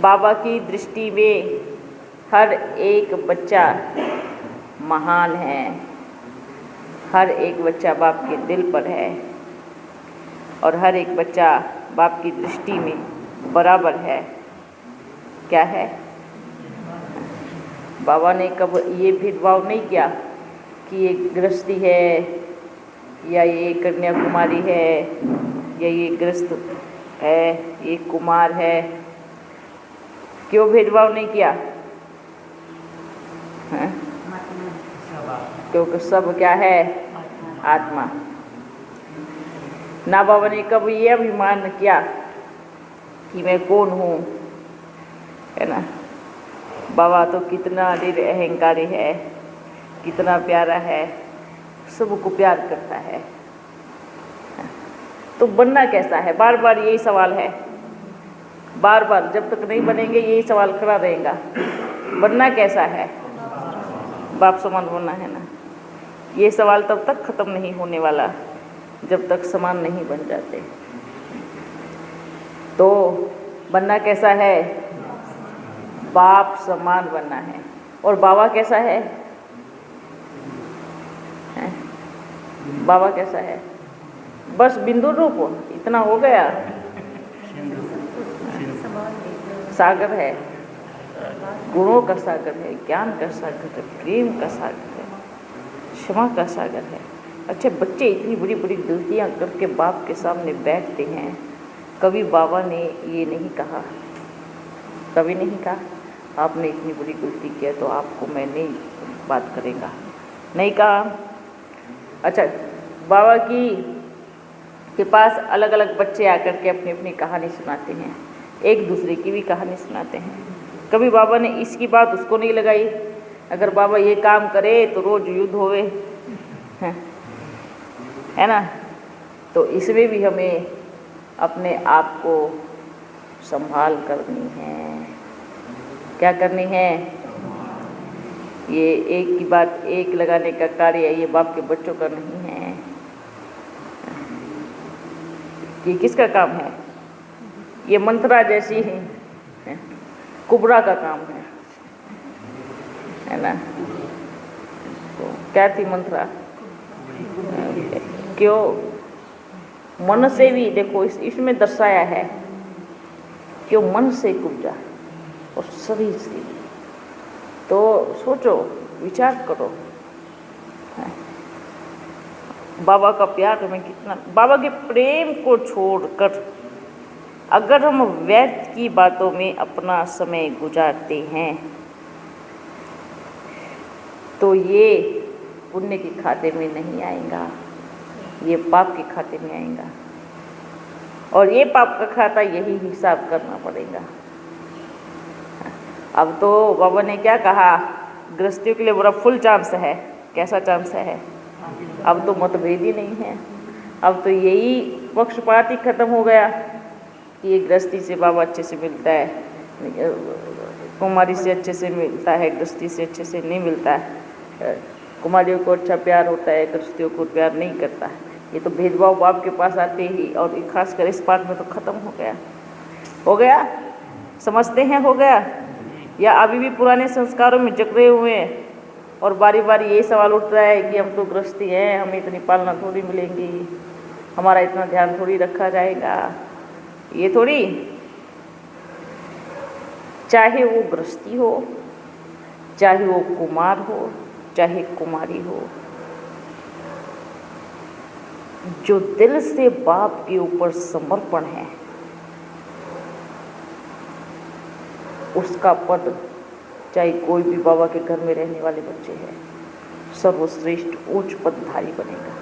बाबा की दृष्टि में हर एक बच्चा महान है, हर एक बच्चा बाप के दिल पर है और हर एक बच्चा बाप की दृष्टि में बराबर है। क्या है? बाबा ने कब ये भेदभाव नहीं किया कि ये गृहस्थी है या ये कन्याकुमारी है या ये गृहस्थ है, ये कुमार है। क्यों भेदभाव नहीं किया? है? क्योंकि सब क्या है? आत्मा। ना बाबा ने कभी ये अभिमान किया कि मैं कौन हूँ, है ना। बाबा तो कितना अहंकारी है, कितना प्यारा है, सबको प्यार करता है। तो बनना कैसा है? बार बार यही सवाल है, बार बार जब तक नहीं बनेंगे यही सवाल खड़ा रहेगा। बनना कैसा है? बाप समान बनना है ना। ये सवाल तब तक खत्म नहीं होने वाला जब तक समान नहीं बन जाते। तो बनना कैसा है? बाप समान बनना है। और बाबा कैसा है? बाबा कैसा है? बस बिंदु रूप, इतना हो गया। सागर है, गुणों का सागर है, ज्ञान का सागर है, प्रेम का सागर है, क्षमा का सागर है। अच्छे बच्चे इतनी बड़ी बड़ी गलतियां करके बाप के सामने बैठते हैं। कभी बाबा ने ये नहीं कहा, कभी नहीं कहा आपने इतनी बड़ी गलती किया तो आपको मैं नहीं बात करेगा, नहीं कहा। अच्छा, बाबा के पास अलग अलग बच्चे आकर के अपनी अपनी कहानी सुनाते हैं, एक दूसरे की भी कहानी सुनाते हैं। कभी बाबा ने इसकी बात उसको नहीं लगाई, अगर बाबा ये काम करे तो रोज युद्ध होवे, है ना। तो इसमें भी हमें अपने आप को संभाल करनी है। क्या करनी है? ये एक की बात एक लगाने का कार्य ये बाप के बच्चों का नहीं है। ये किसका काम है? ये मंत्रा जैसी है, कुबरा का काम है ना। तो क्या थी मंत्रा? क्यों? मन से भी देखो, इसमें दर्शाया है क्यों मन से कुब्जा और शरीर से। तो सोचो, विचार करो, बाबा का प्यार हमें कितना, बाबा के प्रेम को छोड़कर अगर हम व्यर्थ की बातों में अपना समय गुजारते हैं तो ये पुण्य के खाते में नहीं आएगा, ये पाप के खाते में आएगा। और ये पाप का खाता यही हिसाब करना पड़ेगा। अब तो बाबा ने क्या कहा, गृहस्थियों के लिए बड़ा फुल चांस है। कैसा चांस है? अब तो मतभेद ही नहीं है, अब तो यही पक्षपात ही खत्म हो गया कि ये गृहस्थी से बाबा अच्छे से मिलता है, कुमारी से अच्छे से मिलता है, गृहस्थी से अच्छे से नहीं मिलता है, कुमारियों को अच्छा प्यार होता है, गृहस्थियों को प्यार नहीं करता है। ये तो भेदभाव बाप के पास आते ही, और खासकर इस पाठ में तो ख़त्म हो गया। हो गया? समझते हैं हो गया? या अभी भी पुराने संस्कारों में जकड़े हुए हैं और बारी बारी यही सवाल उठ रहा है कि हम तो गृहस्थी हैं, हमें इतनी पालना थोड़ी मिलेंगी, हमारा इतना ध्यान थोड़ी रखा जाएगा। ये थोड़ी, चाहे वो गृहस्थी हो, चाहे वो कुमार हो, चाहे कुमारी हो, जो दिल से बाप के ऊपर समर्पण है उसका पद, चाहे कोई भी बाबा के घर में रहने वाले बच्चे हैं, सर्वश्रेष्ठ उच्च पदधारी बनेगा।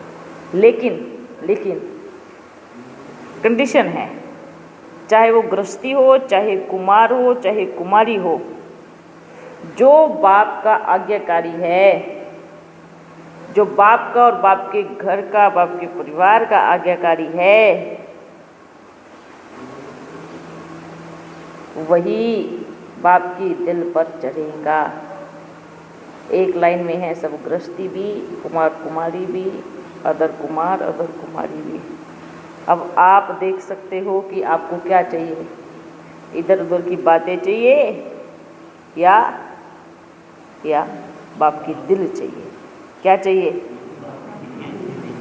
लेकिन कंडीशन है, चाहे वो गृहस्थी हो, चाहे कुमार हो, चाहे कुमारी हो, जो बाप का आज्ञाकारी है, जो बाप का और बाप के घर का, बाप के परिवार का आज्ञाकारी है, वही बाप की दिल पर चढ़ेगा। एक लाइन में है सब, गृहस्थी भी, कुमार कुमारी भी, अदर कुमार अदर कुमारी भी। अब आप देख सकते हो कि आपको क्या चाहिए। इधर उधर की बातें चाहिए या बाप की दिल चाहिए? क्या चाहिए?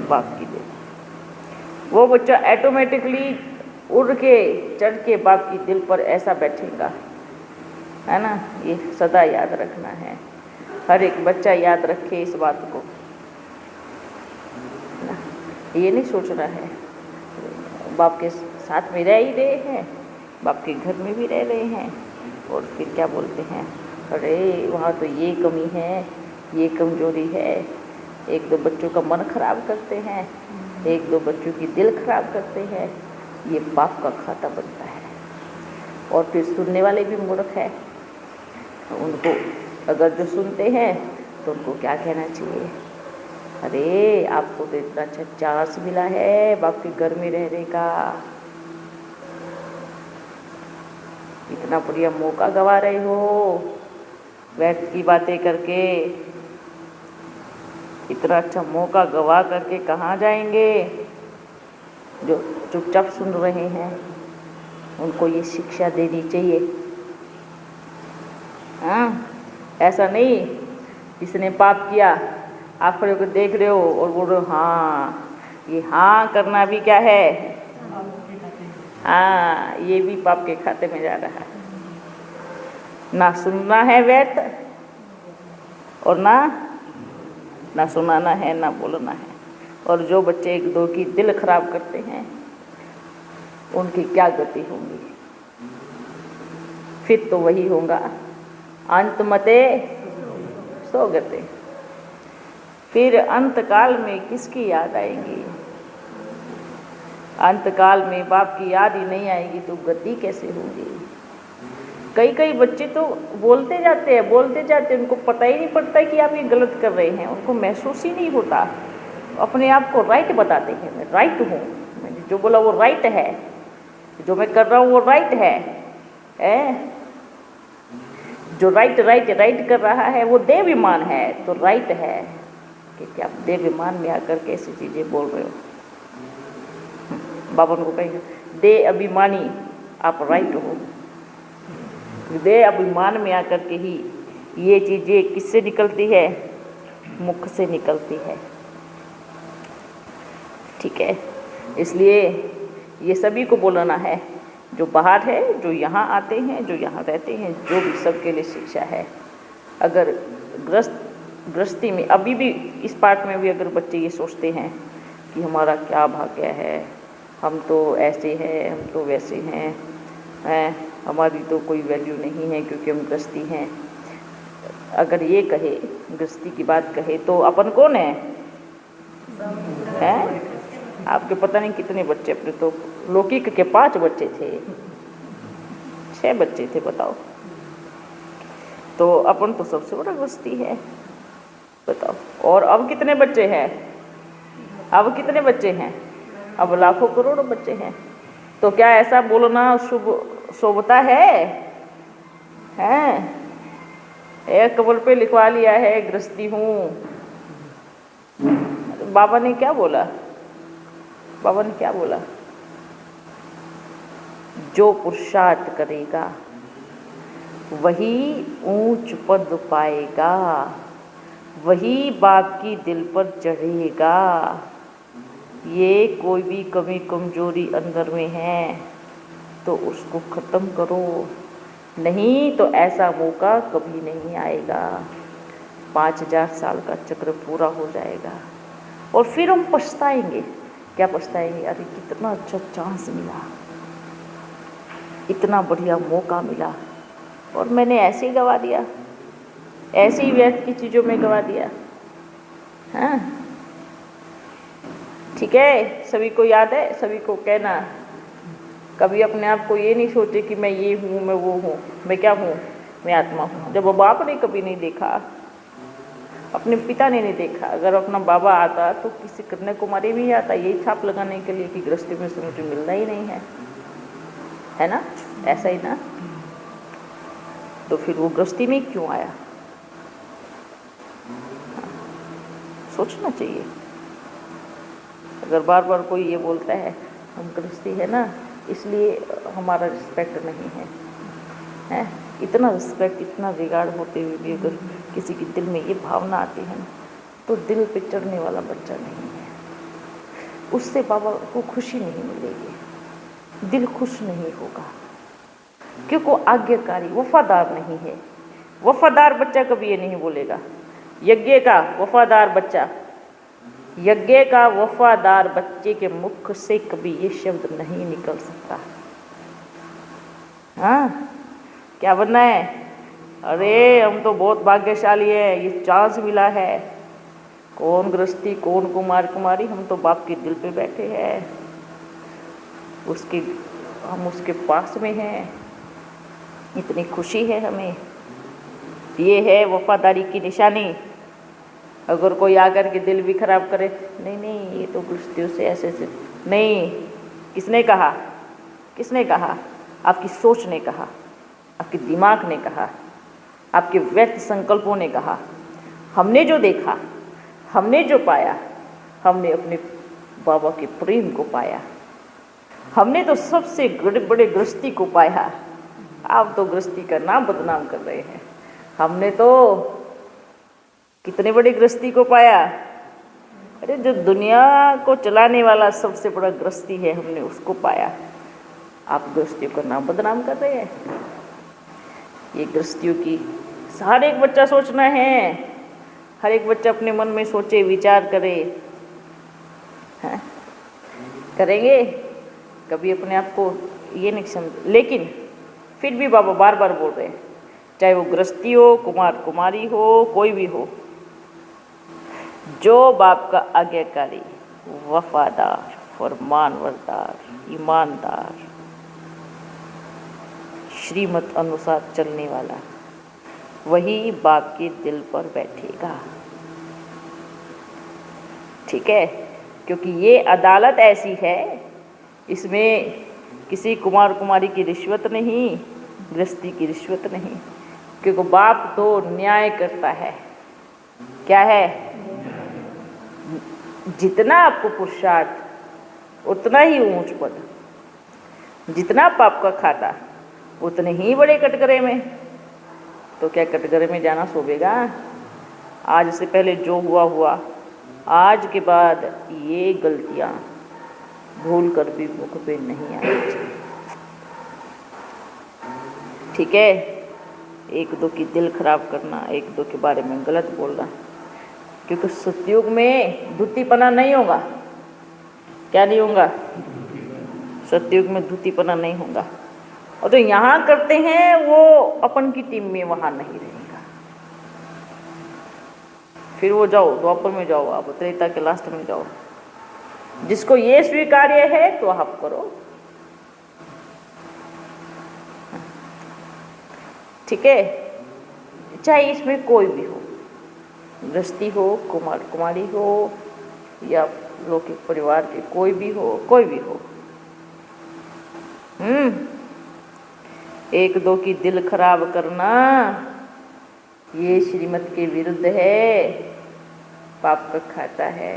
बाप की दिल। वो बच्चा ऑटोमेटिकली उड़ के चढ़ के बाप की दिल पर ऐसा बैठेगा, है ना। ये सदा याद रखना है, हर एक बच्चा याद रखे इस बात को। ये नहीं सोचना है बाप के साथ में रह ही रहे हैं, बाप के घर में भी रह रहे हैं, और फिर क्या बोलते हैं, अरे वहाँ तो ये कमी है, ये कमजोरी है। एक दो बच्चों का मन खराब करते हैं, एक दो बच्चों की दिल खराब करते हैं, ये पाप का खाता बनता है। और फिर सुनने वाले भी मूर्ख है, उनको अगर जो सुनते हैं तो उनको क्या कहना चाहिए, अरे आपको तो इतना अच्छा चांस मिला है बाप के घर में रहने का, इतना बढ़िया मौका गवा रहे हो व्यर्थ की बातें करके, इतना अच्छा मौका गवा करके कहाँ जाएंगे। जो चुपचाप सुन रहे हैं उनको ये शिक्षा देनी चाहिए। हाँ, ऐसा नहीं इसने पाप किया आप खड़े होकर देख रहे हो और बोल रहे हो हाँ, ये हाँ करना भी क्या है, हाँ ये भी पाप के खाते में जा रहा है। ना सुनना है व्यर्थ और ना सुनाना है, ना बोलना है। और जो बच्चे एक दो की दिल खराब करते हैं उनकी क्या गति होगी, फिर तो वही होगा अंत मते सो गते। फिर अंतकाल में किसकी याद आएगी, अंतकाल में बाप की याद ही नहीं आएगी तो गति कैसे होगी। कई बच्चे तो बोलते जाते हैं, उनको पता ही नहीं पड़ता कि आप ये गलत कर रहे हैं, उनको महसूस ही नहीं होता, अपने आप को राइट बताते हैं, मैं राइट हूँ, मैंने जो बोला वो राइट है, जो मैं कर रहा हूँ वो राइट है। जो राइट कर रहा है वो देवाभिमान है, तो राइट है कि आप देवाभिमान में आकर के ऐसी चीज़ें बोल रहे हो। बाबा उनको कहेंगे दे अभिमानी आप राइट हो, दे अभिमान में आकर के ही ये चीज़ें किससे निकलती है, मुख से निकलती है। ठीक है, इसलिए ये सभी को बोलना है, जो बाहर है, जो यहाँ आते हैं, जो यहाँ रहते हैं, जो भी सबके लिए शिक्षा है। अगर गृहस्थी में अभी भी इस पार्ट में भी अगर बच्चे ये सोचते हैं कि हमारा क्या भाग्य है, हम तो ऐसे हैं, हम तो वैसे हैं, हमारी तो कोई वैल्यू नहीं है क्योंकि हम गृहस्थी हैं, अगर ये कहे, गृहस्थी की बात कहे तो अपन कौन है? आपके पता नहीं कितने बच्चे, अपने तो लौकिक के 5 बच्चे थे, 6 बच्चे थे, बताओ। तो अपन तो सबसे बड़ा गृहस्थी है, बताओ। और अब कितने बच्चे हैं? अब कितने बच्चे हैं? अब लाखों करोड़ों बच्चे हैं। तो क्या ऐसा बोलना शोभता है? एक कबर पे लिखवा लिया है गृहस्थी हूँ। बाबा ने क्या बोला? बाबा ने क्या बोला? जो पुरुषार्थ करेगा वही ऊंच पद पाएगा, वही बाप की दिल पर चढ़ेगा। ये कोई भी कमी कमजोरी अंदर में है तो उसको ख़त्म करो, नहीं तो ऐसा मौका कभी नहीं आएगा। 5000 साल का चक्र पूरा हो जाएगा और फिर हम पछताएंगे। क्या पछताएंगे? अरे कितना अच्छा चांस मिला, इतना बढ़िया मौका मिला और मैंने ऐसे ही गवा दिया, ऐसे ही व्यर्थ की चीज़ों में गवा दिया। हाँ ठीक है, सभी को याद है, सभी को कहना, कभी अपने आप को ये नहीं सोचे कि मैं ये हूँ, मैं वो हूँ, मैं क्या हूँ, मैं आत्मा हूँ। जब बाप ने कभी नहीं देखा, अपने पिता ने नहीं देखा, अगर अपना बाबा आता तो किसी कन्याकुमारी भी आता यही छाप लगाने के लिए कि गृहस्थी में से मुझे मिलना ही नहीं है ना, ऐसा ही ना। तो फिर वो गृहस्थी में क्यों आया? सोचना चाहिए। अगर बार बार कोई ये बोलता है हम गृहस्थी है ना इसलिए हमारा रिस्पेक्ट नहीं है, है। इतना रिस्पेक्ट, इतना रिगार्ड होते हुए भी अगर किसी के दिल में ये भावना आती है ना, तो दिल पे चढ़ने वाला बच्चा नहीं है। उससे बाबा को खुशी नहीं मिलेगी, दिल खुश नहीं होगा, क्योंकि वो आज्ञाकारी वफादार नहीं है। वफादार बच्चा कभी ये नहीं बोलेगा, यज्ञ का वफादार बच्चा, यज्ञ का वफादार बच्चे के मुख से कभी ये शब्द नहीं निकल सकता। हाँ, क्या बनना है? अरे हम तो बहुत भाग्यशाली है, ये चांस मिला है। कौन गृहस्थी, कौन कुमार कुमारी, हम तो बाप के दिल पे बैठे हैं, हम उसके पास में हैं, इतनी खुशी है हमें। ये है वफादारी की निशानी। अगर कोई आकर के दिल भी खराब करे, नहीं नहीं ये तो गृहस्थियों से ऐसे नहीं। किसने कहा? किसने कहा? आपकी सोच ने कहा, आपके दिमाग ने कहा, आपके व्यर्थ संकल्पों ने कहा। हमने जो देखा, हमने जो पाया, हमने अपने बाबा के प्रेम को पाया। हमने तो सबसे बड़े गृहस्थी को पाया। आप तो गृहस्थी का नाम बदनाम कर रहे हैं। हमने तो कितने बड़े गृहस्थी को पाया। अरे जो दुनिया को चलाने वाला सबसे बड़ा गृहस्थी है, हमने उसको पाया। आप गृहस्थियों का नाम बदनाम कर रहे हैं। ये गृहस्थियों की हर एक बच्चा सोचना है, हर एक बच्चा अपने मन में सोचे, विचार करे। हाँ? करेंगे कभी अपने आप को ये नहीं समझ, लेकिन फिर भी बाबा बार बार बोल रहे हैं, चाहे वो गृहस्थी हो, कुमार कुमारी हो, कोई भी हो, जो बाप का आज्ञाकारी, वफादार, फरमानबरदार, ईमानदार, श्रीमत अनुसार चलने वाला, वही बाप के दिल पर बैठेगा। ठीक है, क्योंकि ये अदालत ऐसी है, इसमें किसी कुमार कुमारी की रिश्वत नहीं, गृहस्थी की रिश्वत नहीं, क्योंकि बाप तो न्याय करता है। क्या है? जितना आपको पुरुषार्थ उतना ही ऊंच पद, जितना पाप का खाता उतने ही बड़े कटघरे में। तो क्या कटघरे में जाना शोभेगा? आज से पहले जो हुआ हुआ, आज के बाद ये गलतियां भूल कर भी मुख पे नहीं आनी चाहिए। ठीक है, एक दो की दिल खराब करना, एक दो के बारे में गलत बोलना, क्योंकि सतयुग में धूतीपना नहीं होगा। क्या नहीं होगा? सतयुग में धूतीपना नहीं होगा। और जो यहाँ करते हैं वो अपन की टीम में वहाँ नहीं रहेगा। फिर वो जाओ द्वापर में जाओ, आप त्रेता के लास्ट में जाओ। जिसको ये स्वीकार्य है तो आप करो। ठीक है, चाहे इसमें कोई भी हो, गृहस्थी हो, कुमार कुमारी हो, या लौकिक परिवार के कोई भी हो, कोई भी हो। एक दो की दिल खराब करना ये श्रीमत के विरुद्ध है, पाप का खाता है।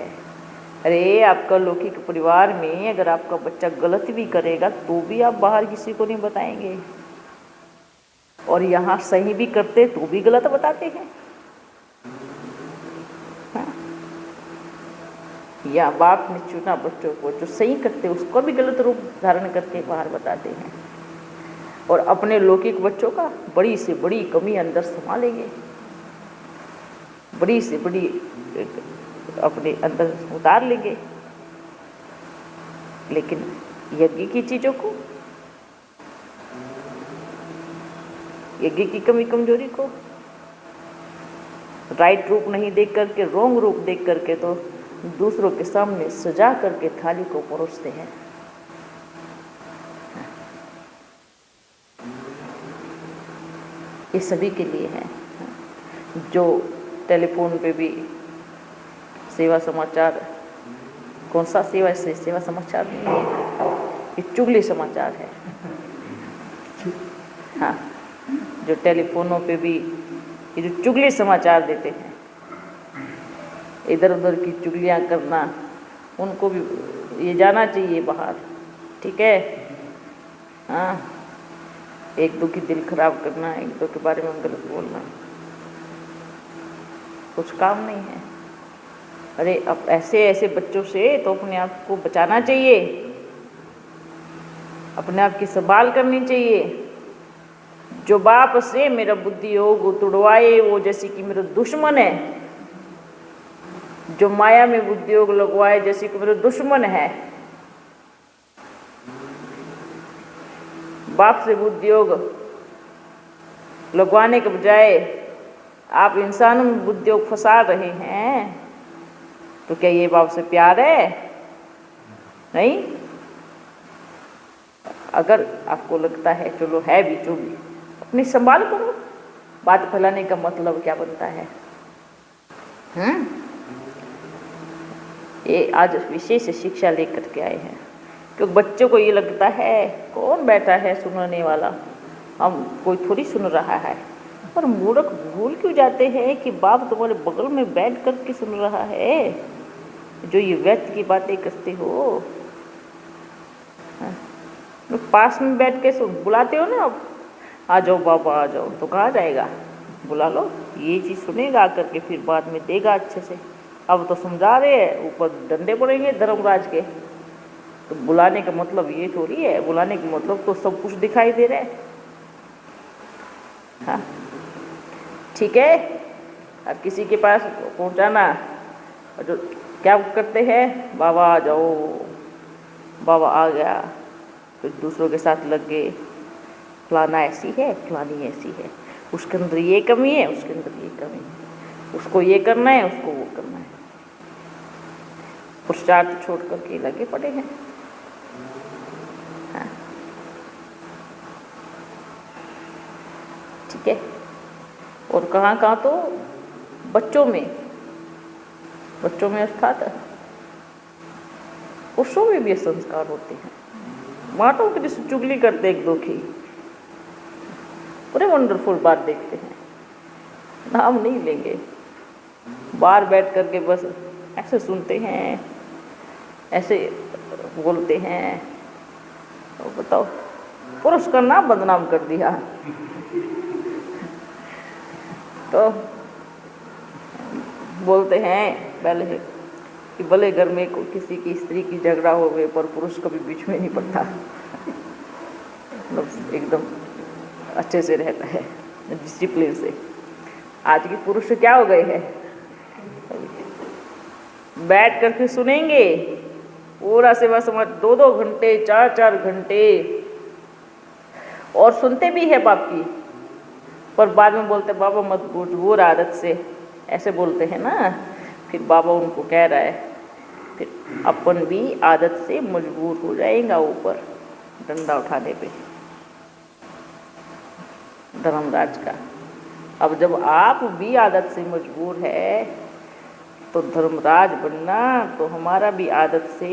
अरे आपका लौकिक परिवार में अगर आपका बच्चा गलत भी करेगा तो भी आप बाहर किसी को नहीं बताएंगे, और यहाँ सही भी करते तो भी गलत बताते हैं। हाँ? या बाप ने चुना बच्चों को जो सही करते उसको भी गलत रूप धारण करके बाहर बताते हैं, और अपने लौकिक बच्चों का बड़ी से बड़ी कमी अंदर संभालेंगे, बड़ी से बड़ी अपने अंदर उतार लेंगे। लेकिन यज्ञ की चीज़ों को, यज्ञ की कमी कमजोरी को राइट रूप नहीं देख करके, रोंग रूप देख करके तो दूसरों के सामने सजा करके थाली को परोसते हैं। ये सभी के लिए है। जो टेलीफोन पे भी सेवा समाचार, कौन सा सेवा, इससे सेवा समाचार नहीं है, ये चुगली समाचार है। हाँ, जो टेलीफोनों पे भी ये जो चुगली समाचार देते हैं, इधर उधर की चुगलियाँ करना, उनको भी ये जाना चाहिए बाहर। ठीक है, हाँ, एक दो की दिल खराब करना, एक दो के बारे में गलत बोलना कुछ काम नहीं है। अरे अब ऐसे ऐसे बच्चों से तो अपने आप को बचाना चाहिए, अपने आप की संभाल करनी चाहिए। जो बाप से मेरा बुद्धि योग तुड़वाए वो जैसे कि मेरा दुश्मन है, जो माया में बुद्धि योग लगवाए जैसे कि मेरा दुश्मन है। बाप से बुद्धि योग लगवाने के बजाय आप इंसानों में बुद्धि योग फंसा रहे हैं, तो क्या ये बाप से प्यार है? नहीं। अगर आपको लगता है चलो है भी जो भी, अपनी संभाल करो। बात फैलाने का मतलब क्या बनता है? ये आज विशेष शिक्षा लेकर के आए हैं, क्योंकि बच्चों को ये लगता है कौन बैठा है सुनने वाला, हम कोई थोड़ी सुन रहा है। और मूर्ख भूल क्यों जाते हैं कि बाप तुम्हारे बगल में बैठ कर के सुन रहा है, जो ये व्यर्थ की बातें करते हो। पास में बैठ के बुलाते हो ना, आ जाओ बाबा आ जाओ, तो कहाँ जाएगा? बुला लो, ये चीज़ सुनेगा आकर के, फिर बाद में देगा अच्छे से। अब तो समझा रहे हैं, ऊपर डंडे पड़ेंगे धर्मराज के। तो बुलाने का मतलब ये थोड़ी है, बुलाने का मतलब तो सब कुछ दिखाई दे रहा है। हाँ ठीक है। अब किसी के पास पहुंचाना, और जो क्या करते हैं, बाबा आ जाओ, बाबा आ गया, फिर दूसरों के साथ लग गए, फलाना ऐसी है फलानी ऐसी है, उसके अंदर ये कमी है उसके अंदर ये कमी है, उसको ये करना है उसको वो करना है। पुरुषार्थ छोड़ करके लगे पड़े हैं। हाँ ठीक है। और कहाँ कहाँ तो बच्चों में अर्थात पुरुषों में भी संस्कार होते हैं। माताओं की जैसे चुगली करते एक दो की, बड़े वंडरफुल बात देखते हैं, नाम नहीं लेंगे, बाहर बैठ करके बस ऐसे सुनते हैं, ऐसे बोलते हैं। तो बताओ, पुरुष का नाम बदनाम कर दिया। तो बोलते हैं पहले कि भले घर में किसी की स्त्री की झगड़ा हो गए पर पुरुष कभी बीच में नहीं पड़ता, एकदम अच्छे से रहता है, डिसिप्लिन से। आज के पुरुष क्या हो गए हैं, बैठ करके सुनेंगे पूरा सेवा समाज 2-2 घंटे 4-4 घंटे, और सुनते भी है बाप की, पर बाद में बोलते बाबा मत बुर आदत से, ऐसे बोलते हैं ना। फिर बाबा उनको कह रहा है, फिर अपन भी आदत से मजबूर हो जाएगा ऊपर डंडा उठाने पे धर्मराज का। अब जब आप भी आदत से मजबूर है तो धर्मराज बनना तो हमारा भी आदत से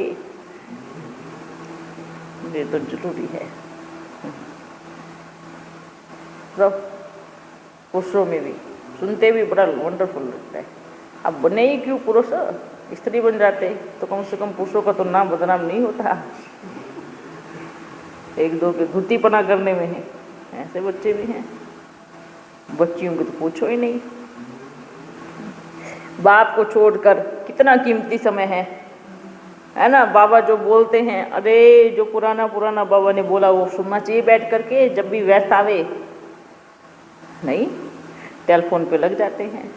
ये तो जरूरी है। तो पुरुषों में भी सुनते भी बड़ा वंडरफुल लगता है। अब बने ही क्यों पुरुष, स्त्री बन जाते तो कम से कम पुरुषों का तो नाम बदनाम नहीं होता। एक दो के धुतीपना करने में है, ऐसे बच्चे भी हैं। बच्चियों को तो पूछो ही नहीं। बाप को छोड़कर कितना कीमती समय है ना। बाबा जो बोलते हैं, अरे जो पुराना बाबा ने बोला वो सुनना चाहिए बैठ करके, जब भी व्यस्त आवे। नहीं, टेलीफोन पे लग जाते हैं।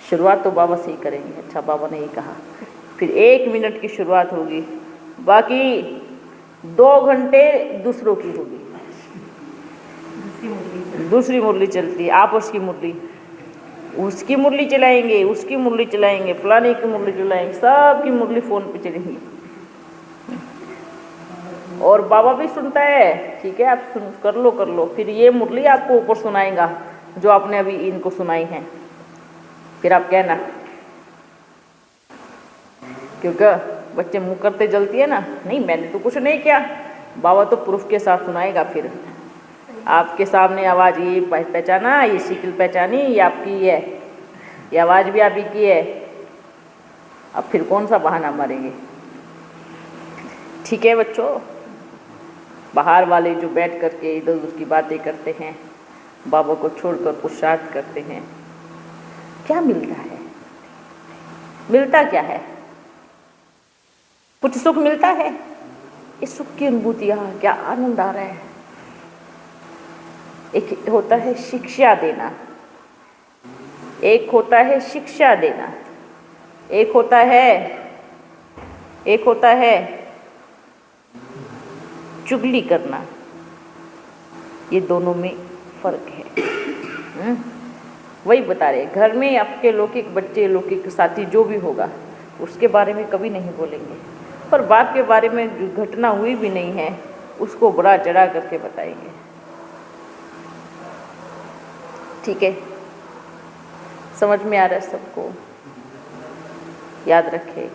शुरुआत तो बाबा से ही करेंगे, अच्छा बाबा ने ही कहा, फिर 1 मिनट की शुरुआत होगी, बाकी 2 घंटे दूसरों की होगी। दूसरी मुरली चलती है, आपस की मुरली, उसकी मुरली चलाएंगे, उसकी मुरली चलाएंगे, फलाने की मुरली चलाएंगे, सबकी मुरली फोन पे चलेंगी। और बाबा भी सुनता है, ठीक है आप सुन कर लो, फिर ये मुरली आपको ऊपर सुनाएगा जो आपने अभी इनको सुनाई है। फिर आप कहना, क्योंकि बच्चे मुंह करते जलती है ना, नहीं मैंने तो कुछ नहीं किया। बाबा तो प्रूफ के साथ सुनाएगा। फिर आपके सामने आवाज़ ये पहचाना, ये शिकल पहचानी, ये आपकी है, ये आवाज़ भी आप ही की है। अब फिर कौन सा बहाना मारेंगे। ठीक है बच्चों, बाहर वाले जो बैठ करके इधर उधर की बातें करते हैं, बाबा को छोड़कर पुरुषार्थ करते हैं, क्या मिलता है? मिलता क्या है? कुछ सुख मिलता है? इस सुख की अनुभूति, क्या आनंद आ रहा है। एक होता है शिक्षा देना, एक होता है शिक्षा देना, एक होता है चुगली करना। ये दोनों में फर्क है। वही बता रहे, घर में आपके लौकिक बच्चे, लौकिक साथी जो भी होगा उसके बारे में कभी नहीं बोलेंगे, पर बाप के बारे में जो घटना हुई भी नहीं है उसको बड़ा चढ़ा करके बताएंगे। ठीक है, समझ में आ रहा है सबको? याद रखें,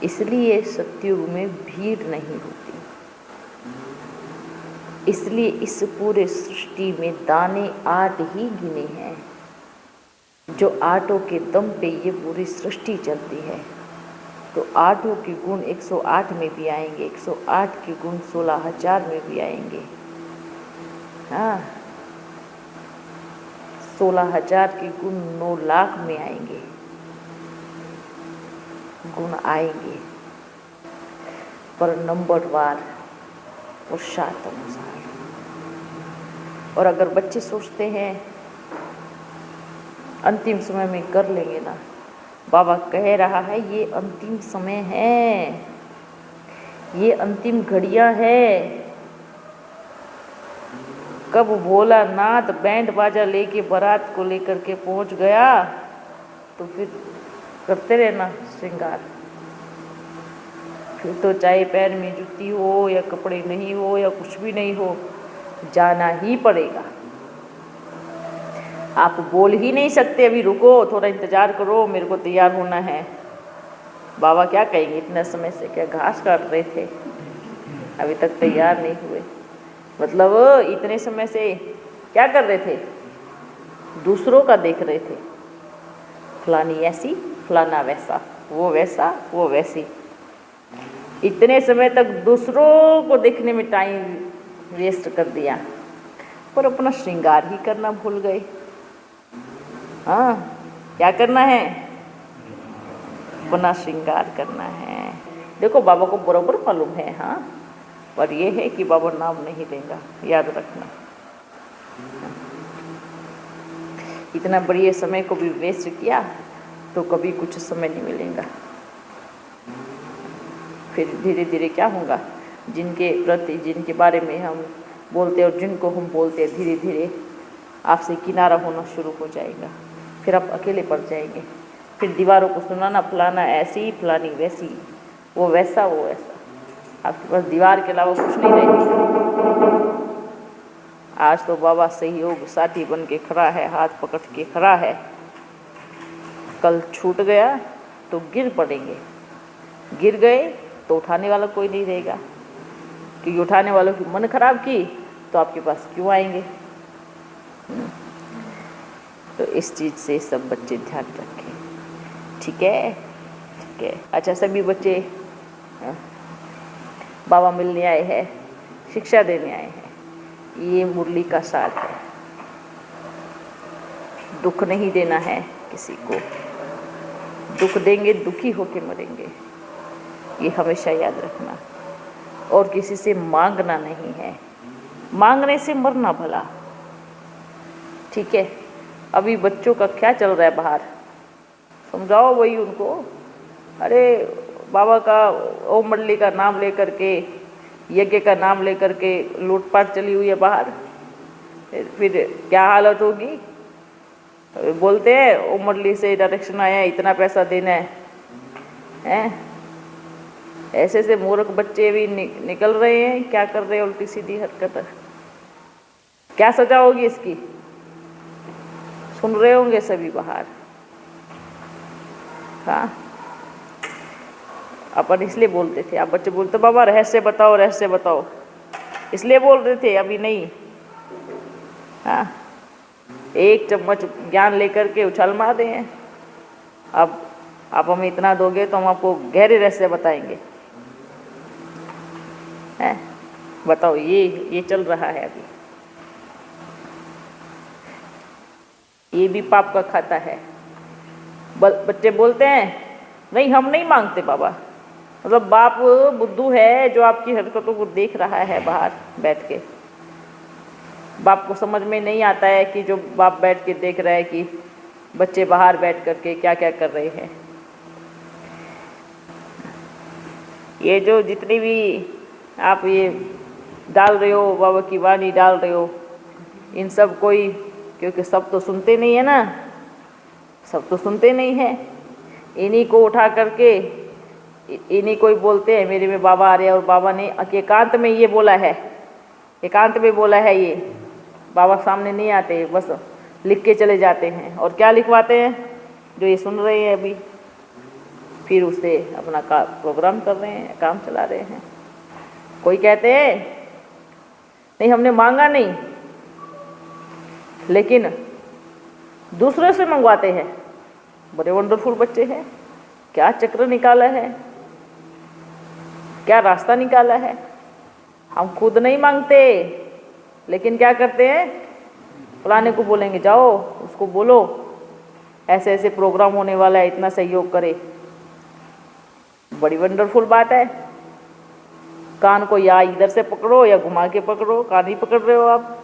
इसलिए सतयुग में भीड़ नहीं होती, इसलिए इस पूरे सृष्टि में दाने 8 ही गिने हैं, जो 8 के दम पे ये पूरी सृष्टि चलती है। तो 8 के गुण 108 में भी आएंगे, 108 के गुण 16,000 में भी आएंगे। हाँ, 16,000 के गुण 9 लाख में आएंगे, गुण आएंगे, पर नंबर वार पुरुषार्थ अनुसार। और अगर बच्चे सोचते हैं अंतिम समय में कर लेंगे ना, बाबा कह रहा है ये अंतिम समय है, ये अंतिम घड़ियां है। कब भोलानाथ बैंड बाजा लेके बारात को लेकर के पहुंच गया तो फिर करते रहना श्रृंगार। फिर तो चाहे पैर में जूती हो या कपड़े नहीं हो या कुछ भी नहीं हो, जाना ही पड़ेगा। आप बोल ही नहीं सकते अभी रुको, थोड़ा इंतजार करो, मेरे को तैयार होना है। बाबा क्या कहेंगे, इतने समय से क्या घास काट रहे थे, अभी तक तैयार नहीं हुए। मतलब इतने समय से क्या कर रहे थे? दूसरों का देख रहे थे, फलानी ऐसी, फलाना वैसा, वो वैसा, वो वैसी। इतने समय तक दूसरों को देखने में टाइम वेस्ट कर दिया, पर अपना श्रृंगार ही करना भूल गए। हाँ, क्या करना है? अपना श्रृंगार करना है। देखो बाबा को बराबर मालूम है, हाँ, पर यह है कि बाबा नाम नहीं लेगा, याद रखना। इतना बड़े समय को भी वेस्ट किया तो कभी कुछ समय नहीं मिलेगा। फिर धीरे धीरे क्या होगा, जिनके प्रति, जिनके बारे में हम बोलते और जिनको हम बोलते, धीरे धीरे आपसे किनारा होना शुरू हो जाएगा। फिर आप अकेले पड़ जाएंगे। फिर दीवारों को सुनाना, फलाना ऐसी, फलानी वैसी, वो वैसा, वो वैसा। आपके पास दीवार के अलावा कुछ नहीं रहेगा। आज तो बाबा सहयोग साथी बन के खड़ा है, हाथ पकड़ के खड़ा है। कल छूट गया तो गिर पड़ेंगे, गिर गए तो उठाने वाला कोई नहीं रहेगा, क्योंकि उठाने वालों की मन खराब की तो आपके पास क्यों आएंगे। तो इस चीज़ से सब बच्चे ध्यान रखें। ठीक है, ठीक है। अच्छा, सभी बच्चे बाबा मिलने आए हैं, शिक्षा देने आए हैं। ये मुरली का सार है, दुख नहीं देना है किसी को। दुख देंगे दुखी होके मरेंगे, ये हमेशा याद रखना। और किसी से मांगना नहीं है, मांगने से मरना भला। ठीक है, अभी बच्चों का क्या चल रहा है बाहर, समझाओ वही उनको। अरे बाबा का ओम मुरली का नाम लेकर के, यज्ञ का नाम लेकर के लूटपाट चली हुई है बाहर, फिर क्या हालत होगी। बोलते हैं ओम मुरली से डायरेक्शन आया है, इतना पैसा देना है। ऐसे ऐसे मूर्ख बच्चे भी निकल रहे हैं, क्या कर रहे हैं, उल्टी सीधी हरकत। क्या सजा होगी इसकी, सुन रहे होंगे सभी बाहर। हाँ, अपन इसलिए बोलते थे, आप बच्चे बोलते बाबा रहस्य बताओ, रहस्य बताओ, इसलिए बोल रहे थे, अभी नहीं। हाँ, एक चम्मच ज्ञान लेकर के उछाल मार रहे हैं। अब आप हमें इतना दोगे तो हम आपको गहरे रहस्य बताएंगे। है। बताओ, ये चल रहा है अभी। ये भी पाप का खाता है। बच्चे बोलते हैं नहीं हम नहीं मांगते बाबा। मतलब बाप बुद्धू है जो आपकी हरकतों को देख रहा है बाहर बैठ के। बाप को समझ में नहीं आता है कि जो बाप बैठ के देख रहा है कि बच्चे बाहर बैठ करके क्या क्या कर रहे हैं। ये जो जितनी भी आप ये डाल रहे हो, बाबा की वाणी डाल रहे हो, इन सब कोई, क्योंकि सब तो सुनते नहीं है ना, सब तो सुनते नहीं हैं। इन्हीं को उठा करके इन्हीं को ही बोलते हैं मेरे में बाबा आ रहे हैं। और बाबा ने एकांत में ये बोला है, एकांत में बोला है ये। बाबा सामने नहीं आते, बस लिख के चले जाते हैं। और क्या लिखवाते हैं? जो ये सुन रहे हैं अभी, फिर उससे अपना प्रोग्राम कर रहे हैं, काम चला रहे हैं। कोई कहते हैं नहीं हमने मांगा नहीं, लेकिन दूसरे से मंगवाते हैं। बड़े वंडरफुल बच्चे हैं। क्या चक्र निकाला है, क्या रास्ता निकाला है। हम खुद नहीं मांगते, लेकिन क्या करते हैं, फलाने को बोलेंगे जाओ उसको बोलो ऐसे ऐसे प्रोग्राम होने वाला है, इतना सहयोग करे। बड़ी वंडरफुल बात है। कान को या इधर से पकड़ो या घुमा के पकड़ो, कान ही पकड़ रहे हो आप।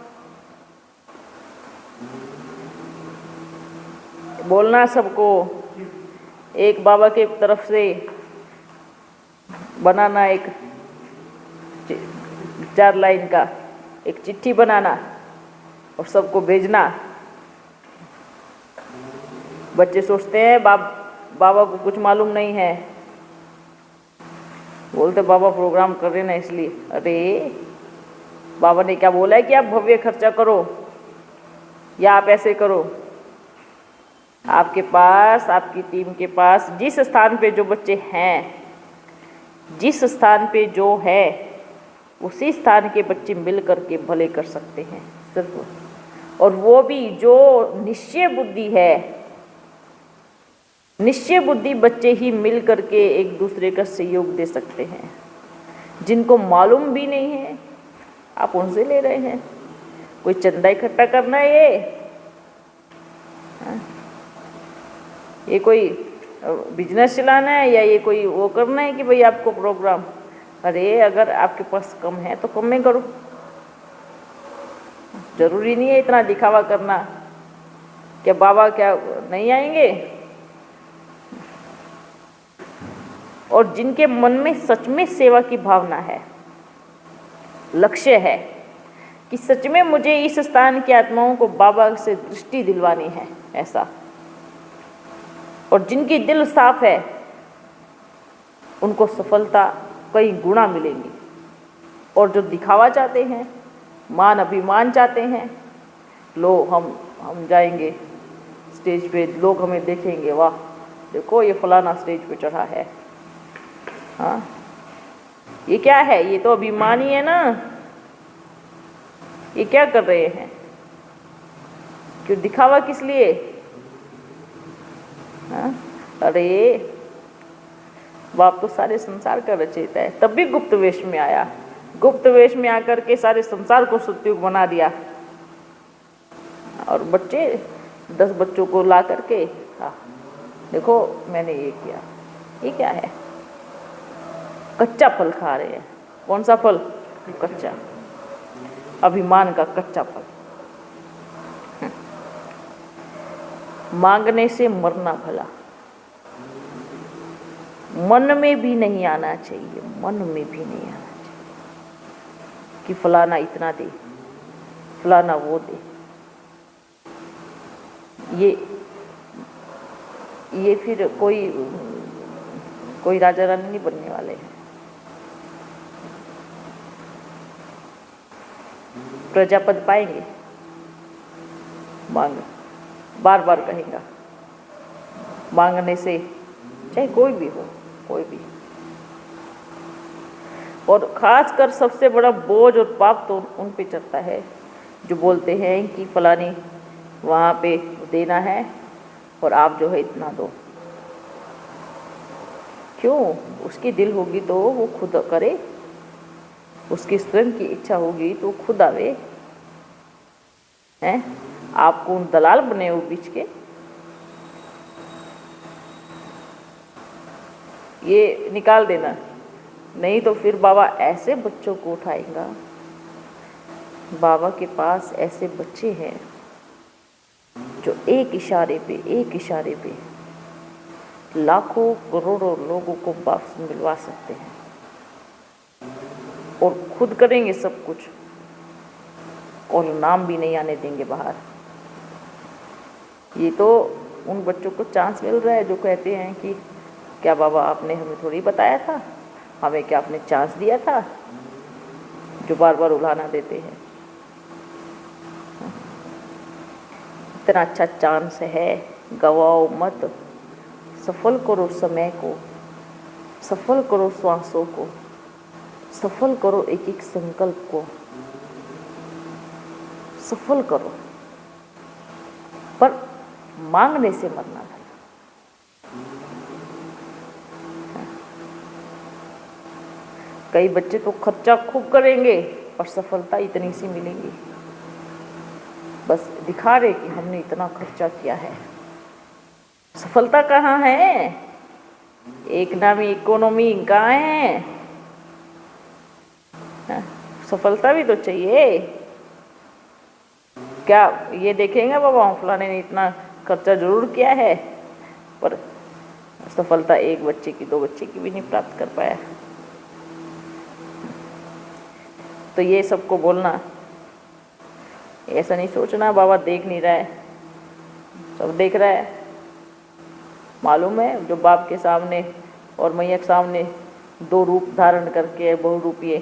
बोलना सबको, एक बाबा के तरफ से बनाना, एक 4 लाइन का एक चिट्ठी बनाना और सबको भेजना। बच्चे सोचते हैं बाबा को कुछ मालूम नहीं है, बोलते बाबा प्रोग्राम कर रहे ना इसलिए। अरे बाबा ने क्या बोला है कि आप भव्य खर्चा करो या आप ऐसे करो। आपके पास, आपकी टीम के पास जिस स्थान पे जो बच्चे हैं, जिस स्थान पे जो है, उसी स्थान के बच्चे मिल करके भले कर सकते हैं सिर्फ। और वो भी जो निश्चय बुद्धि है, निश्चय बुद्धि बच्चे ही मिल करके एक दूसरे का सहयोग दे सकते हैं। जिनको मालूम भी नहीं है आप उनसे ले रहे हैं। कोई चंदा इकट्ठा करना है ये कोई बिजनेस चलाना है, या ये कोई वो करना है कि भाई आपको प्रोग्राम। अरे अगर आपके पास कम है तो कम में करो, जरूरी नहीं है इतना दिखावा करना। क्या बाबा क्या नहीं आएंगे? और जिनके मन में सच में सेवा की भावना है, लक्ष्य है कि सच में मुझे इस स्थान की आत्माओं को बाबा से दृष्टि दिलवानी है, ऐसा, और जिनकी दिल साफ है, उनको सफलता कई गुना मिलेंगी। और जो दिखावा चाहते हैं, मान अभिमान चाहते हैं, लो हम जाएंगे स्टेज पे, लोग हमें देखेंगे, वाह देखो ये फलाना स्टेज पे चढ़ा है। हाँ, ये क्या है? ये तो अभिमानी है ना। ये क्या कर रहे हैं? क्यों दिखावा किस लिए? हाँ? अरे बाप तो सारे संसार का रचयिता है, तब भी गुप्त वेश में आया। गुप्त वेश में आकर के सारे संसार को सत्युग बना दिया। और बच्चे 10 बच्चों को ला करके, हाँ देखो मैंने ये किया। ये क्या है? कच्चा फल खा रहे हैं। कौन सा फल? कच्चा, अभिमान का कच्चा फल। मांगने से मरना भला। मन में भी नहीं आना चाहिए, मन में भी नहीं आना चाहिए कि फलाना इतना दे, फलाना वो दे। ये फिर कोई राजा रानी नहीं बनने वाले हैं। प्रजापद पाएंगे? मांग, बार बार कहेगा। मांगने से चाहे कोई भी हो, कोई भी। और खासकर सबसे बड़ा बोझ और पाप तो उन पे चढ़ता है जो बोलते हैं कि फलानी वहाँ पे देना है और आप जो है इतना दो। क्यों? उसकी दिल होगी तो वो खुद करे। उसकी स्वयं की इच्छा होगी तो खुद आवे हैं। आप कौन दलाल बने हो बीच के? ये निकाल देना, नहीं तो फिर बाबा ऐसे बच्चों को उठाएगा। बाबा के पास ऐसे बच्चे हैं जो एक इशारे पे लाखों करोड़ों लोगों को वापस मिलवा सकते हैं और खुद करेंगे सब कुछ और नाम भी नहीं आने देंगे बाहर। ये तो उन बच्चों को चांस मिल रहा है जो कहते हैं कि क्या बाबा आपने हमें थोड़ी बताया था, हमें क्या आपने चांस दिया था, जो बार बार उलाहना देते हैं। इतना अच्छा चांस है, गवाओ मत। सफल करो समय को, सफल करो श्वासों को, सफल करो एक एक संकल्प को, सफल करो, पर मांगने से मरना है। कई बच्चे तो खर्चा खूब करेंगे और सफलता इतनी सी मिलेगी, बस दिखा रहे कि हमने इतना खर्चा किया है। सफलता कहाँ है? एक नामी इकोनॉमी कहाँ है? सफलता भी तो चाहिए। क्या ये देखेंगे बाबा फलाने ने इतना खर्चा जरूर किया है पर सफलता एक बच्चे की, दो बच्चे की भी नहीं प्राप्त कर पाया। तो ये सबको बोलना, ऐसा नहीं सोचना बाबा देख नहीं रहा है, सब देख रहा है। मालूम है जो बाप के सामने और मैया के सामने दो रूप धारण करके बहुरूपीय,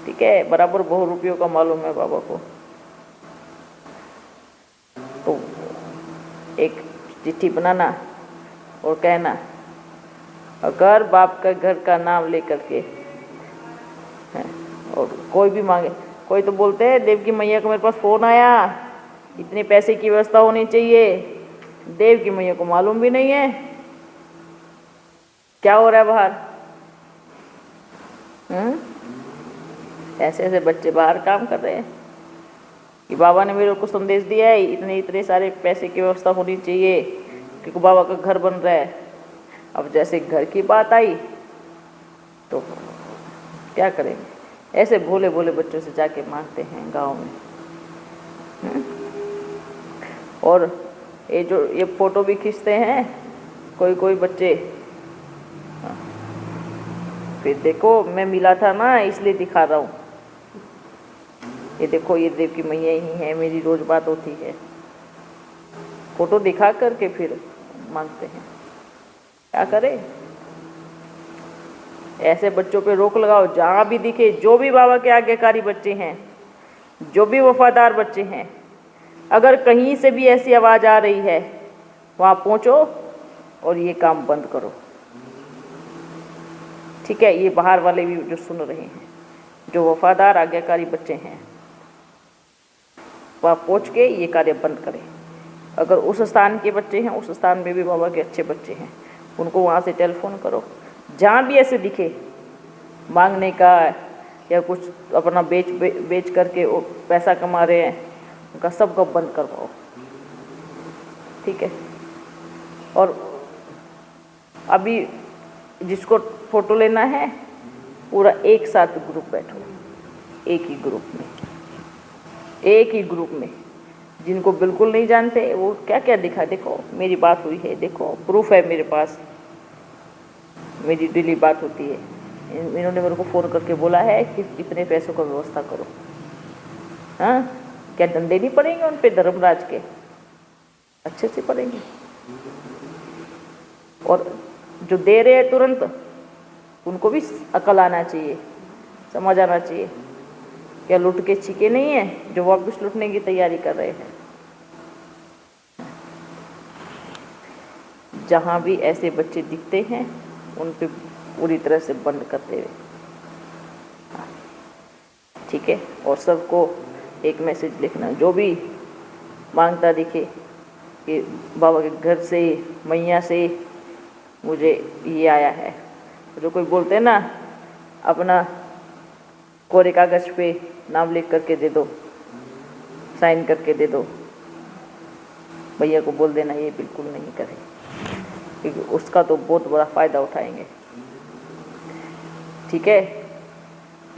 ठीक है, बराबर बहुरूपियों का मालूम है बाबा को। तो एक चिट्ठी बनाना और कहना, अगर बाप का घर का नाम लेकर के और कोई भी मांगे, कोई तो बोलते हैं देव की मैया को मेरे पास फोन आया, इतने पैसे की व्यवस्था होनी चाहिए। देव की मैया को मालूम भी नहीं है क्या हो रहा है बाहर। ऐसे ऐसे बच्चे बाहर काम कर रहे हैं कि बाबा ने मेरे को संदेश दिया है इतने सारे पैसे की व्यवस्था होनी चाहिए क्योंकि बाबा का घर बन रहा है। अब जैसे घर की बात आई तो क्या करेंगे? ऐसे भोले भोले बच्चों से जाके मांगते हैं गांव में। और ये फोटो भी खींचते हैं कोई बच्चे, फिर देखो मैं मिला था ना इसलिए दिखा रहा हूँ, ये देखो ये देव की मैया ही है, मेरी रोज बात होती है। फोटो दिखा करके फिर मांगते हैं। क्या करें? ऐसे बच्चों पे रोक लगाओ, जहाँ भी दिखे, जो भी बाबा के आज्ञाकारी बच्चे हैं, जो भी वफादार बच्चे हैं, अगर कहीं से भी ऐसी आवाज़ आ रही है वहाँ पहुँचो और ये काम बंद करो, ठीक है। ये बाहर वाले भी जो सुन रहे हैं, जो वफादार आज्ञाकारी बच्चे हैं, वहाँ पहुँच के ये कार्य बंद करें। अगर उस स्थान के बच्चे हैं, उस स्थान में भी बाबा के अच्छे बच्चे हैं, उनको वहाँ से टेलीफोन करो। जहाँ भी ऐसे दिखे मांगने का या कुछ अपना बेच करके वो पैसा कमा रहे हैं, उनका सबका बंद करवाओ, ठीक है। और अभी जिसको फोटो लेना है पूरा एक साथ ग्रुप बैठो, एक ही ग्रुप में। जिनको बिल्कुल नहीं जानते वो क्या क्या दिखा, देखो मेरी बात हुई है, देखो प्रूफ है मेरे पास, मेरी डेली बात होती है, इन्होंने मेरे को फ़ोन करके बोला है कि इतने पैसों का व्यवस्था करो। हाँ, क्या डंडे नहीं पड़ेंगे उन पे धर्मराज के? अच्छे से पड़ेंगे। और जो दे रहे हैं तुरंत, उनको भी अकल आना चाहिए, समझ आना चाहिए, क्या लुट के छिके नहीं है जो वापस लुटने की तैयारी कर रहे हैं। जहाँ भी ऐसे बच्चे दिखते हैं उन पे पूरी तरह से बंद करते हुए, ठीक है। और सबको एक मैसेज लिखना, जो भी मांगता दिखे कि बाबा के घर से, मैया से मुझे ये आया है। जो कोई बोलते हैं ना अपना कोरे कागज पे नाम लिख करके दे दो, साइन करके दे दो, भैया को बोल देना ये बिल्कुल नहीं करें, क्योंकि उसका तो बहुत बड़ा फ़ायदा उठाएंगे। ठीक है,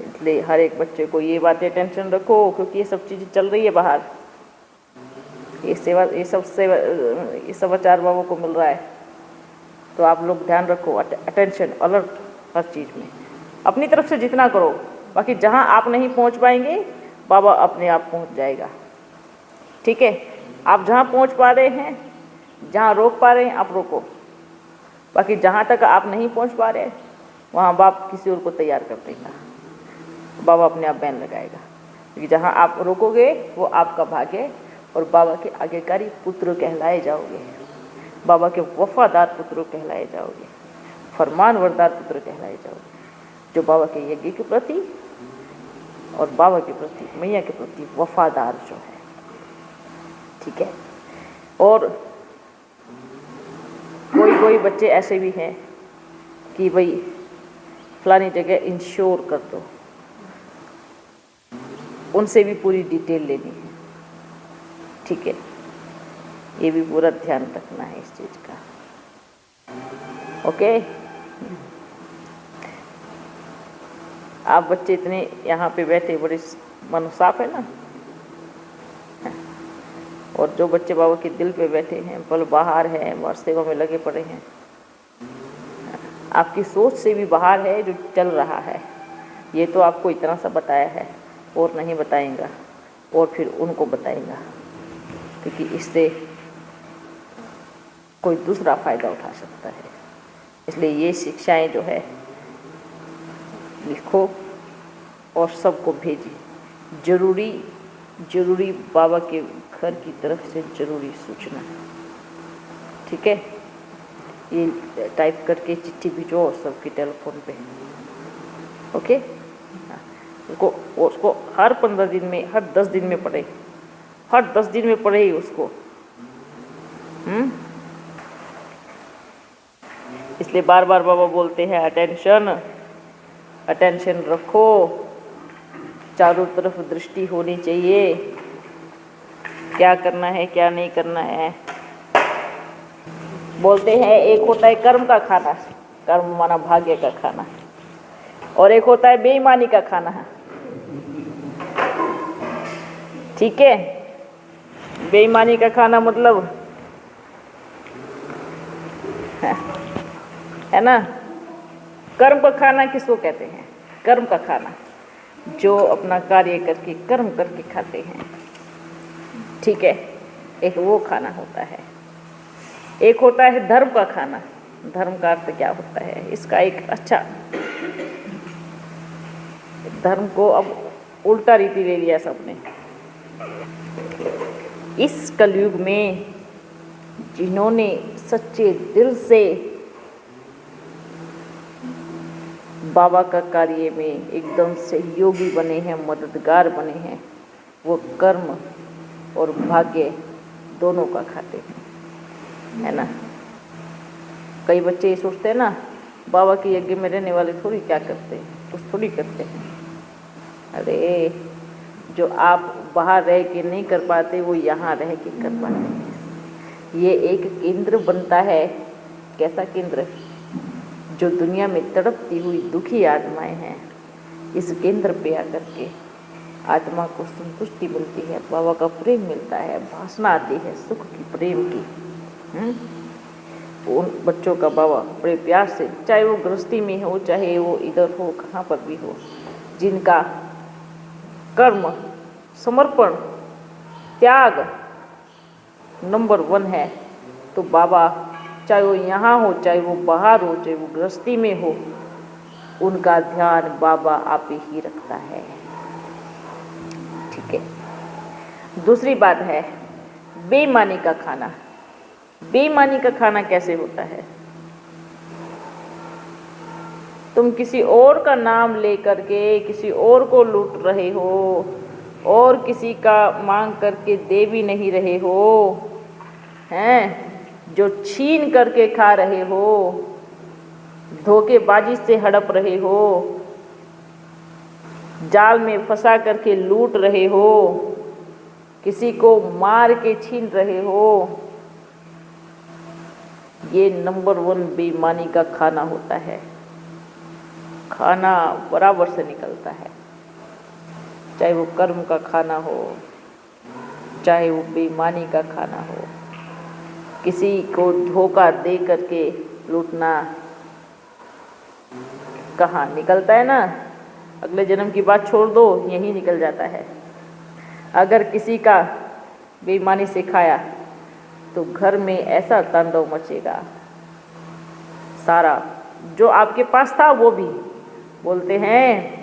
इसलिए हर एक बच्चे को ये बातें टेंशन रखो, क्योंकि ये सब चीज़ें चल रही है बाहर, ये समाचार बाबू को मिल रहा है। तो आप लोग ध्यान रखो, अटेंशन, अलर्ट हर चीज़ में, अपनी तरफ से जितना करो, बाकी जहाँ आप नहीं पहुँच पाएंगे बाबा अपने आप पहुँच जाएगा। ठीक है, आप जहाँ पहुँच पा रहे हैं, जहाँ रोक पा रहे हैं आप रोको, बाकी जहाँ तक आप नहीं पहुँच पा रहे वहाँ बाप किसी और को तैयार कर देगा, बाबा अपने आप बैन लगाएगा। क्योंकि जहाँ आप रोकोगे वो आपका भाग्य, और बाबा के आज्ञाकारी पुत्र कहलाए जाओगे, बाबा के वफादार पुत्र कहलाए जाओगे, फरमानबरदार पुत्र कहलाए जाओगे, जो बाबा के यज्ञ के प्रति और बाबा के प्रति, मैया के प्रति वफादार जो है। ठीक है, और कोई बच्चे ऐसे भी हैं कि भाई फलानी जगह इंश्योर कर दो, उनसे भी पूरी डिटेल लेनी है। ठीक है, ये भी पूरा ध्यान रखना है इस चीज़ का। ओके, आप बच्चे इतने यहाँ पे बैठे बड़े मन साफ है ना, और जो बच्चे बाबा के दिल पे बैठे हैं, पल बाहर हैं और सेवा में लगे पड़े हैं, आपकी सोच से भी बाहर है जो चल रहा है। ये तो आपको इतना सा बताया है, और नहीं बताएंगा, और फिर उनको बताएंगा, क्योंकि इससे कोई दूसरा फ़ायदा उठा सकता है। इसलिए ये शिक्षाएं जो है लिखो और सबको भेजिए। जरूरी बाबा के घर की तरफ से ज़रूरी सूचना। ठीक है, ये टाइप करके चिट्ठी भिजो और सबके टेलीफोन पे। ओके, उसको हर 15 दिन में, हर 10 दिन में पढ़े, हर 10 दिन में पढ़े ही उसको। इसलिए बार बार बाबा बोलते हैं अटेंशन रखो, चारों तरफ दृष्टि होनी चाहिए, क्या करना है क्या नहीं करना है। बोलते हैं एक होता है कर्म का खाना, कर्म माना भाग्य का खाना, और एक होता है बेईमानी का खाना है। ठीक है, बेईमानी का खाना मतलब है ना, कर्म का खाना किसको कहते हैं? कर्म का खाना, जो अपना कार्य करके कर्म करके खाते हैं। ठीक है, एक वो खाना होता है। एक होता है धर्म का खाना। धर्म का अर्थ क्या होता है? इसका एक अच्छा, धर्म को अब उल्टा रीति ले लिया सबने। इस कलयुग में जिन्होंने सच्चे दिल से बाबा का कार्य में एकदम सहयोगी बने हैं, मददगार बने हैं, वो कर्म और भाग्य दोनों का खाते हैं, है ना। कई बच्चे ये सोचते हैं ना, बाबा के यज्ञ में रहने वाले थोड़ी क्या करते हैं, कुछ थोड़ी करते हैं। अरे जो आप बाहर रह के नहीं कर पाते वो यहाँ रह के कर पाते हैं। ये एक केंद्र बनता है। कैसा केंद्र? जो दुनिया में तड़पती हुई दुखी आत्माएं हैं, इस केंद्र पे आकर के आत्मा को संतुष्टि मिलती है, बाबा का प्रेम मिलता है, भाषणा आती है सुख की, प्रेम की। उन बच्चों का बाबा बड़े प्यार से, चाहे वो गृहस्थी में हो, चाहे वो इधर हो, कहाँ पर भी हो, जिनका कर्म, समर्पण, त्याग नंबर 1 है, तो बाबा चाहे वो यहाँ हो, चाहे वो बाहर हो, चाहे वो गृहस्थी में हो, उनका ध्यान बाबा आप ही रखता है। ठीक है। दूसरी बात है बेईमानी का खाना। बेईमानी का खाना कैसे होता है? तुम किसी और का नाम लेकर के किसी और को लूट रहे हो, और किसी का मांग करके दे भी नहीं रहे हो, हैं? जो छीन करके खा रहे हो, धोखेबाजी से हड़प रहे हो, जाल में फंसा करके लूट रहे हो, किसी को मार के छीन रहे हो, ये नंबर 1 बेईमानी का खाना होता है। खाना बराबर से निकलता है, चाहे वो कर्म का खाना हो, चाहे वो बेईमानी का खाना हो। किसी को धोखा दे करके लूटना कहाँ निकलता है ना, अगले जन्म की बात छोड़ दो, यही निकल जाता है। अगर किसी का बेईमानी सिखाया तो घर में ऐसा तांडव मचेगा, सारा जो आपके पास था वो भी बोलते हैं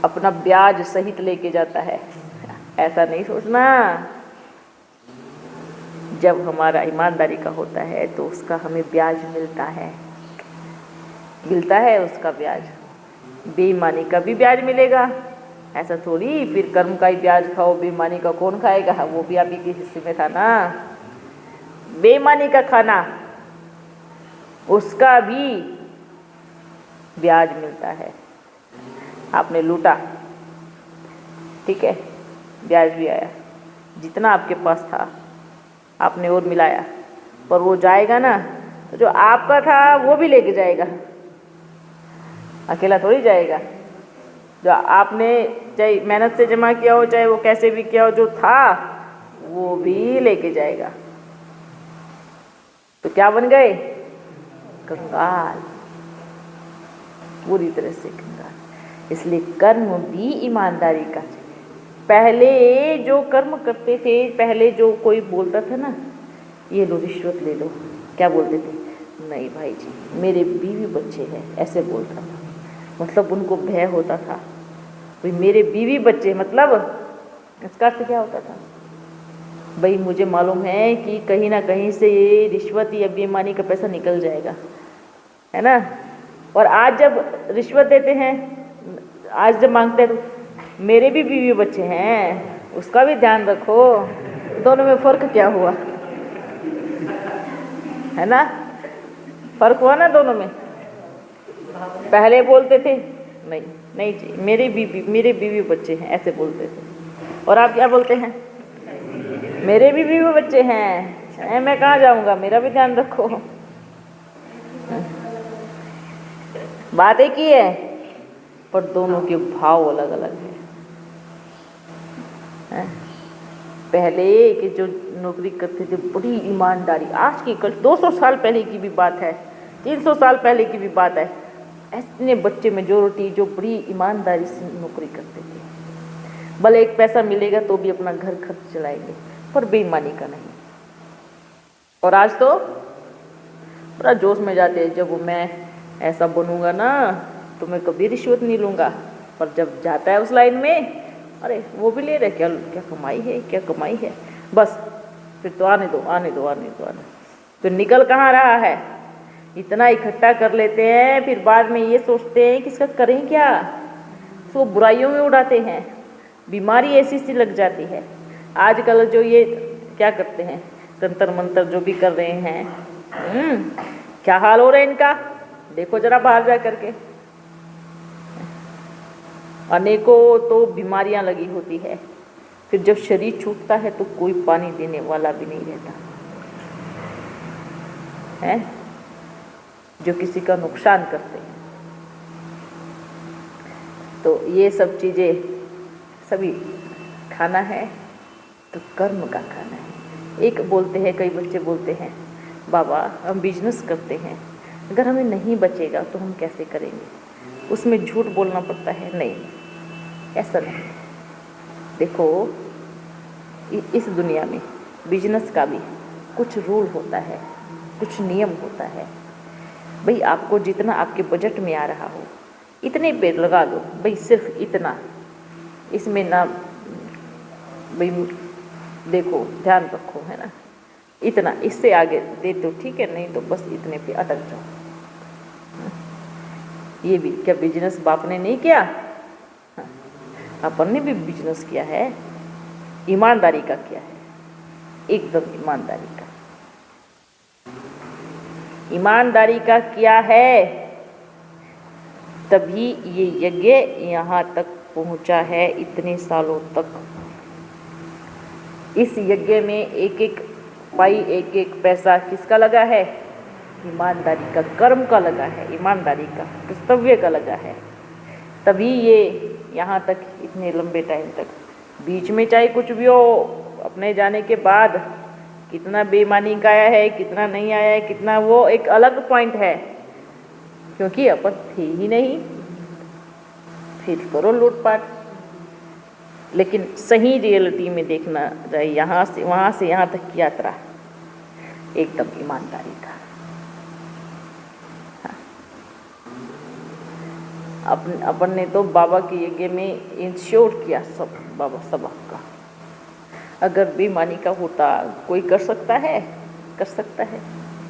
अपना ब्याज सहित लेके जाता है। ऐसा नहीं सोचना, जब हमारा ईमानदारी का होता है तो उसका हमें ब्याज मिलता है उसका ब्याज। बेईमानी का भी ब्याज मिलेगा, ऐसा थोड़ी फिर कर्म का ही ब्याज खाओ, बेईमानी का कौन खाएगा, वो भी आप ही के हिस्से में था ना। बेईमानी का खाना उसका भी ब्याज मिलता है। आपने लूटा, ठीक है, ब्याज भी आया, जितना आपके पास था आपने और मिलाया, पर वो जाएगा ना, तो जो आपका था वो भी लेके जाएगा, अकेला थोड़ी जाएगा। जो आपने चाहे मेहनत से जमा किया हो, चाहे वो कैसे भी किया हो, जो था वो भी लेके जाएगा। तो क्या बन गए? कंगाल, पूरी तरह से कंगाल। इसलिए कर्म भी ईमानदारी का। पहले जो कर्म करते थे, पहले जो कोई बोलता था ना, ये लो रिश्वत ले लो, क्या बोलते थे? नहीं भाई जी, मेरे बीवी बच्चे हैं, ऐसे बोलता था। मतलब उनको भय होता था, भाई मेरे बीवी बच्चे, मतलब इसका अर्थ क्या होता था? भाई मुझे मालूम है कि कहीं ना कहीं से ये रिश्वत या बेईमानी का पैसा निकल जाएगा, है ना। और आज जब रिश्वत देते हैं, आज जब मांगते हैं तो मेरे भी बीवी बच्चे हैं, उसका भी ध्यान रखो। दोनों में फ़र्क क्या हुआ, है ना? फ़र्क हुआ ना दोनों में। पहले बोलते थे नहीं नहीं जी, मेरे बीवी बच्चे हैं, ऐसे बोलते थे। और आप क्या बोलते हैं? मेरे भी बीवी बच्चे हैं, मैं कहाँ जाऊँगा, मेरा भी ध्यान रखो। बात एक ही है, पर दोनों के भाव अलग अलग हैं। पहले के जो नौकरी करते थे बड़ी ईमानदारी, आज की कल 200 साल पहले की भी बात है, 300 साल पहले की भी बात है, ऐसे बच्चे मेजोरिटी जो बड़ी ईमानदारी से नौकरी करते थे। भले एक पैसा मिलेगा तो भी अपना घर खर्च चलाएंगे, पर बेईमानी का नहीं। और आज तो बड़ा जोश में जाते हैं, जब मैं ऐसा बनूंगा ना तो मैं कभी रिश्वत नहीं लूँगा। पर जब जाता है उस लाइन में, अरे वो भी ले रहे, क्या क्या कमाई है, क्या कमाई है, बस फिर तो आने दो आने दो आने दो आने। तो निकल कहाँ रहा है? इतना इकट्ठा कर लेते हैं, फिर बाद में ये सोचते हैं कि इसका करें क्या, तो बुराइयों में उड़ाते हैं। बीमारी ऐसी सी लग जाती है। आजकल जो ये क्या करते हैं, तंत्र मंत्र जो भी कर रहे हैं, क्या हाल हो रहा है इनका, देखो जरा बाहर जा करके। अनेकों तो बीमारियां लगी होती है, फिर जब शरीर छूटता है तो कोई पानी देने वाला भी नहीं रहता है, जो किसी का नुकसान करते हैं। तो ये सब चीज़ें सभी खाना है तो कर्म का खाना है। एक बोलते हैं, कई बच्चे बोलते हैं, बाबा हम बिजनेस करते हैं, अगर हमें नहीं बचेगा तो हम कैसे करेंगे, उसमें झूठ बोलना पड़ता है। नहीं, ऐसा नहीं। देखो इस दुनिया में बिजनेस का भी कुछ रूल होता है, कुछ नियम होता है। भाई आपको जितना आपके बजट में आ रहा हो इतने पे लगा दो, भाई सिर्फ इतना, इसमें ना भाई देखो ध्यान रखो, है ना, इतना, इससे आगे दे तो ठीक है, नहीं तो बस इतने पे अटक जाओ। ये भी क्या बिजनेस बाप ने नहीं किया, अपन ने भी बिजनेस किया है, ईमानदारी का किया है, एकदम ईमानदारी का, ईमानदारी का किया है। तभी ये यज्ञ यहाँ तक पहुँचा है, इतने सालों तक। इस यज्ञ में एक एक पाई, एक एक पैसा किसका लगा है? ईमानदारी का, कर्म का लगा है, ईमानदारी का, कर्तव्य का लगा है। तभी ये यहाँ तक, इतने लंबे टाइम तक। बीच में चाहे कुछ भी हो, अपने जाने के बाद कितना बेईमानी का आया है, कितना नहीं आया है, कितना, वो एक अलग पॉइंट है, क्योंकि अपन थे ही नहीं। फिर करो लूटपाट, लेकिन सही रियलिटी में देखना जाए, यहाँ से वहाँ से यहाँ तक की यात्रा एकदम ईमानदारी का। अपन ने तो बाबा के यज्ञ में इंश्योर किया सब, बाबा सबका। अगर बेईमानी का होता, कोई कर सकता है? कर सकता है?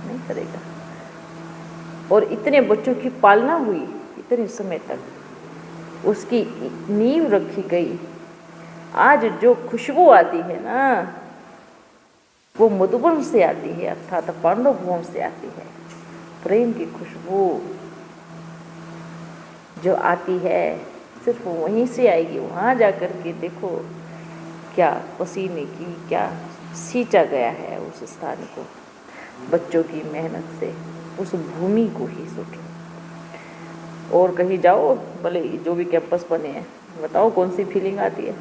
नहीं करेगा। और इतने बच्चों की पालना हुई इतने समय तक, उसकी नींव रखी गई। आज जो खुशबू आती है ना, वो मधुबन से आती है, अर्थात पांडव भवन से आती है। प्रेम की खुशबू जो आती है सिर्फ वहीं से आएगी। वहाँ जाकर के देखो क्या पसीने की, क्या सींचा गया है उस स्थान को, बच्चों की मेहनत से, उस भूमि को ही सोचो। और कहीं जाओ, भले जो भी कैंपस बने हैं, बताओ कौन सी फीलिंग आती है?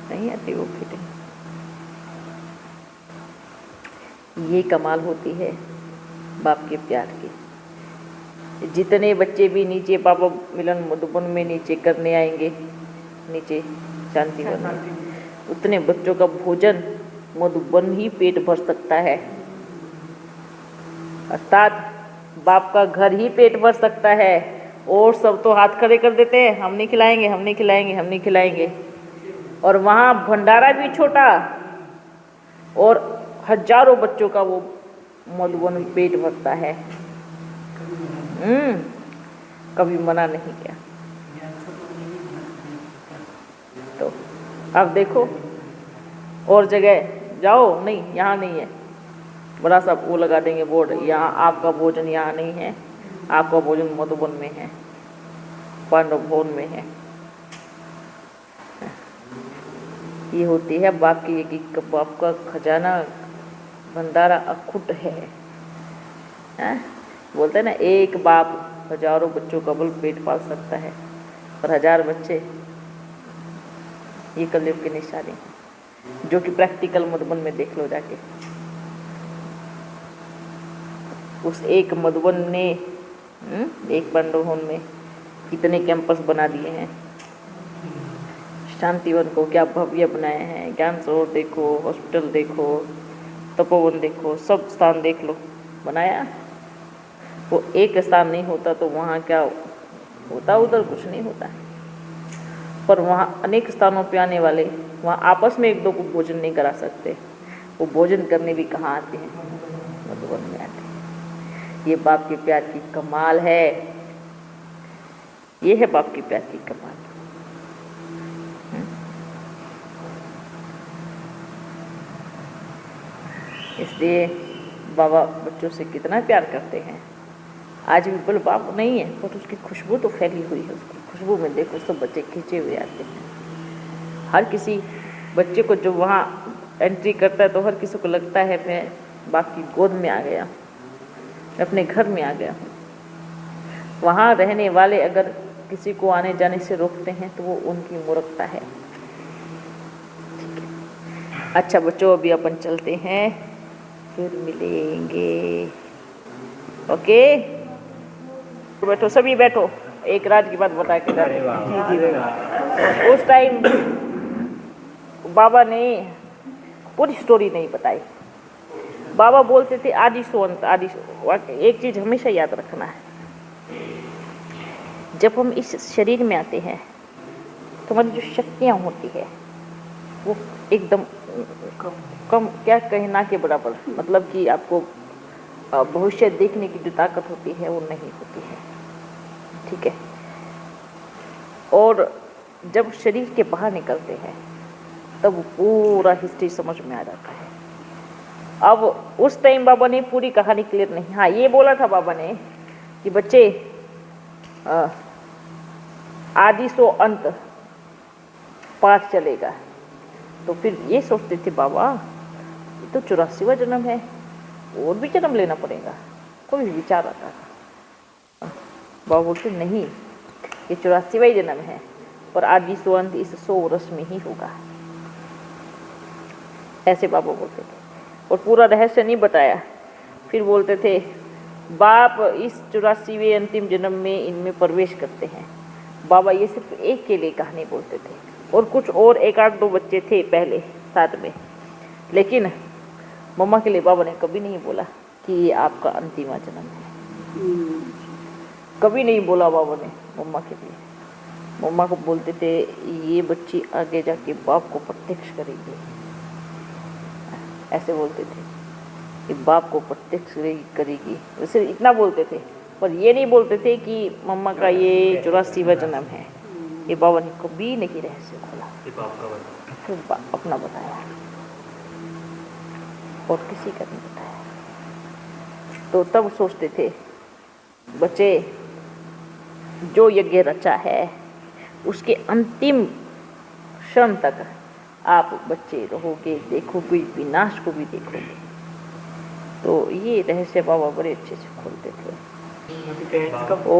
नहीं आती वो फीलिंग। ये कमाल होती है बाप के प्यार की। जितने बच्चे भी नीचे बाबा मिलन मधुबन में नीचे करने आएंगे, नीचे शांतिवन में, उतने बच्चों का भोजन मधुबन ही पेट भर सकता है। अर्थात बाप का घर ही पेट भर सकता है। और सब तो हाथ खड़े कर देते हैं, हम नहीं खिलाएंगे, हम नहीं खिलाएंगे, हम नहीं खिलाएंगे। और वहाँ भंडारा भी छोटा, और हजारों बच्चों का वो मधुबन पेट भरता है। कभी मना नहीं किया। तो अब देखो, और जगह जाओ, नहीं यहाँ नहीं है, बड़ा सा वो लगा देंगे बोर्ड, यहाँ आपका भोजन यहाँ नहीं है, आपका भोजन मधुबन में है, पांडव भवन में है। ये होती है बाप की, एक बाप का खजाना, भंडारा अखुट है। बोलते हैं ना, एक बाप हजारों बच्चों का बल पेट पाल सकता है, और 1000 बच्चे ये कलयुग की निशानी है, जो कि प्रैक्टिकल मधुबन में देख लो जाके। उस एक मधुबन ने एक पांडव भवन में कितने कैंपस बना दिए हैं। शांतिवन को क्या भव्य बनाए हैं। ज्ञान सरोवर देखो, हॉस्पिटल देखो, तपोवन देखो, सब स्थान देख लो, बनाया। वो एक स्थान नहीं होता तो वहाँ क्या होता? उधर कुछ नहीं होता। पर वहाँ अनेक स्थानों पे आने वाले वहाँ आपस में एक दो को भोजन नहीं करा सकते। वो भोजन करने भी कहाँ आते हैं? मधुबन में आते हैं। ये बाप के प्यार की कमाल है। ये है बाप के प्यार की कमाल। इसलिए बाबा बच्चों से कितना प्यार करते हैं। आज भी बोलो बाप नहीं है, पर उसकी खुशबू तो फैली हुई है। उसकी खुशबू में देखो सब बच्चे खींचे हुए आते हैं। हर किसी बच्चे को जो वहाँ एंट्री करता है तो हर किसी को लगता है मैं बाप की गोद में आ गया, मैं अपने घर में आ गया हूँ। वहाँ रहने वाले अगर किसी को आने जाने से रोकते हैं तो वो उनकी मूर्खता है। ठीक है, अच्छा बच्चों, अभी अपन चलते हैं, फिर मिलेंगे। ओके, बैठो, सभी बैठो। एक रात की बात बता के उस टाइम बाबा ने पूरी स्टोरी नहीं बताई। बाबा बोलते थे आदि सो अंत, आदि सो। एक चीज हमेशा याद रखना है, जब हम इस शरीर में आते हैं तो हमारी जो शक्तियाँ होती है वो एकदम कम, क्या कहना के बराबर, मतलब कि आपको भविष्य देखने की जो ताकत होती है वो नहीं होती है। ठीक है, और जब शरीर के बाहर निकलते हैं तब पूरा हिस्ट्री समझ में आ जाता है। अब उस टाइम बाबा ने पूरी कहानी क्लियर नहीं, हाँ ये बोला था बाबा ने कि बच्चे आदि सो अंत पाठ चलेगा। तो फिर ये सोचते थे बाबा ये तो 84वां जन्म है, और भी जन्म लेना पड़ेगा, कोई विचार आता था। बाबा बोलते नहीं, ये 84वां ही जन्म है, पर आदि सो अंत इस 100 वर्ष में ही होगा, ऐसे बाबा बोलते थे। और पूरा रहस्य नहीं बताया। फिर बोलते थे बाप इस 84वें अंतिम जन्म में इनमें प्रवेश करते हैं। बाबा ये सिर्फ एक के लिए कहानी बोलते थे, और कुछ और 1-8-2 बच्चे थे पहले साथ में, लेकिन मम्मा के लिए बाबा ने कभी नहीं बोला कि ये आपका अंतिम जन्म है। कभी नहीं बोला बाबा ने मम्मा के लिए। मम्मा को बोलते थे ये बच्ची आगे जाके बाप को प्रत्यक्ष करेगी, ऐसे बोलते थे कि बाप को प्रत्यक्ष करेगी। वैसे इतना बोलते थे, पर ये नहीं बोलते थे कि मम्मा का ये 84वां जन्म है। ये बाबा ने कभी नहीं रहस्य खोला, फिर अपना बताया और किसी का नहीं बताया। तो तब सोचते थे बच्चे जो यज्ञ रचा है उसके अंतिम क्षण तक आप बच्चे रहोगे, देखोगे, विनाश को भी देखोगे। तो ये रहस्य बाबा बड़े अच्छे से खोलते थे। ओ